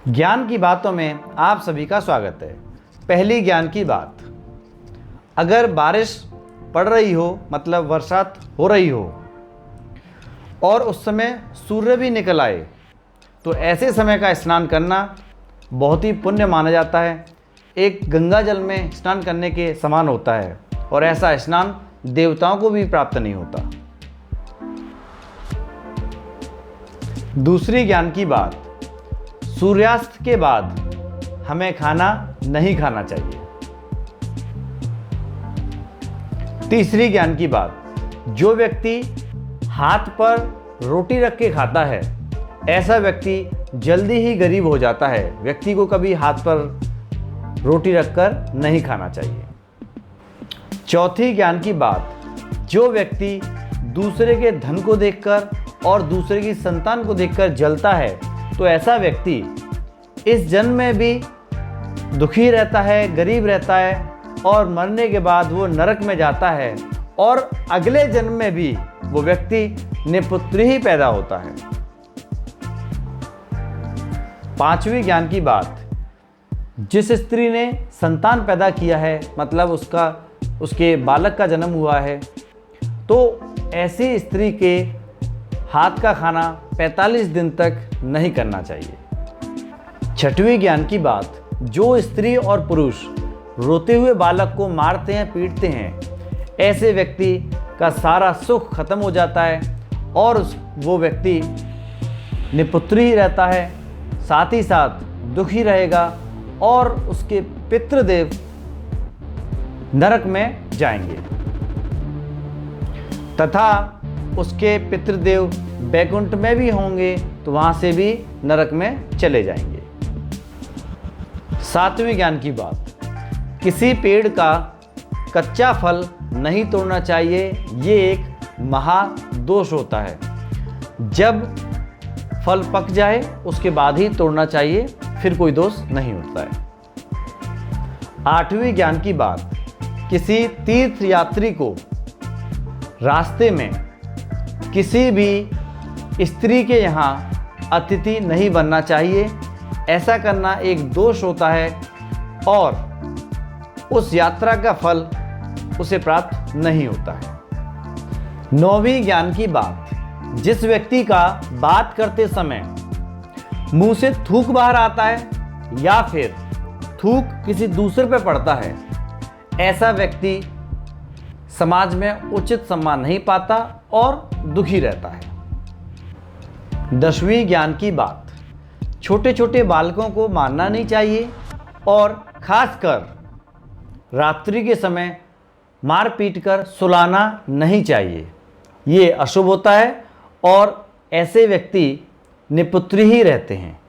ज्ञान की बातों में आप सभी का स्वागत है। पहली ज्ञान की बात, अगर बारिश पड़ रही हो मतलब बरसात हो रही हो और उस समय सूर्य भी निकल आए तो ऐसे समय का स्नान करना बहुत ही पुण्य माना जाता है। एक गंगा जल में स्नान करने के समान होता है और ऐसा स्नान देवताओं को भी प्राप्त नहीं होता। दूसरी ज्ञान की बात, सूर्यास्त के बाद हमें खाना नहीं खाना चाहिए। तीसरी ज्ञान की बात, जो व्यक्ति हाथ पर रोटी रख के खाता है ऐसा व्यक्ति जल्दी ही गरीब हो जाता है। व्यक्ति को कभी हाथ पर रोटी रखकर नहीं खाना चाहिए। चौथी ज्ञान की बात, जो व्यक्ति दूसरे के धन को देखकर और दूसरे की संतान को देखकर जलता है तो ऐसा व्यक्ति इस जन्म में भी दुखी रहता है, गरीब रहता है और मरने के बाद वो नरक में जाता है और अगले जन्म में भी वो व्यक्ति निपुत्री ही पैदा होता है। पांचवी ज्ञान की बात, जिस स्त्री ने संतान पैदा किया है मतलब उसके बालक का जन्म हुआ है तो ऐसी स्त्री के हाथ का खाना 45 दिन तक नहीं करना चाहिए। छठवीं ज्ञान की बात, जो स्त्री और पुरुष रोते हुए बालक को मारते हैं, पीटते हैं, ऐसे व्यक्ति का सारा सुख खत्म हो जाता है और वो व्यक्ति निपुत्री ही रहता है, साथ ही साथ दुखी रहेगा और उसके पितृदेव नरक में जाएंगे तथा उसके पितृदेव बैकुंठ में भी होंगे तो वहां से भी नरक में चले जाएंगे। सातवीं ज्ञान की बात, किसी पेड़ का कच्चा फल नहीं तोड़ना चाहिए। ये एक महादोष होता है। जब फल पक जाए उसके बाद ही तोड़ना चाहिए, फिर कोई दोष नहीं उठता है। आठवीं ज्ञान की बात, किसी तीर्थ यात्री को रास्ते में किसी भी स्त्री के यहाँ अतिथि नहीं बनना चाहिए। ऐसा करना एक दोष होता है और उस यात्रा का फल उसे प्राप्त नहीं होता है। नौवीं ज्ञान की बात, जिस व्यक्ति का बात करते समय मुंह से थूक बाहर आता है या फिर थूक किसी दूसरे पे पड़ता है, ऐसा व्यक्ति समाज में उचित सम्मान नहीं पाता और दुखी रहता है। 10वीं ज्ञान की बात, छोटे छोटे बालकों को मारना नहीं चाहिए और खासकर रात्रि के समय मार पीट कर सुलाना नहीं चाहिए। ये अशुभ होता है और ऐसे व्यक्ति निपुत्री ही रहते हैं।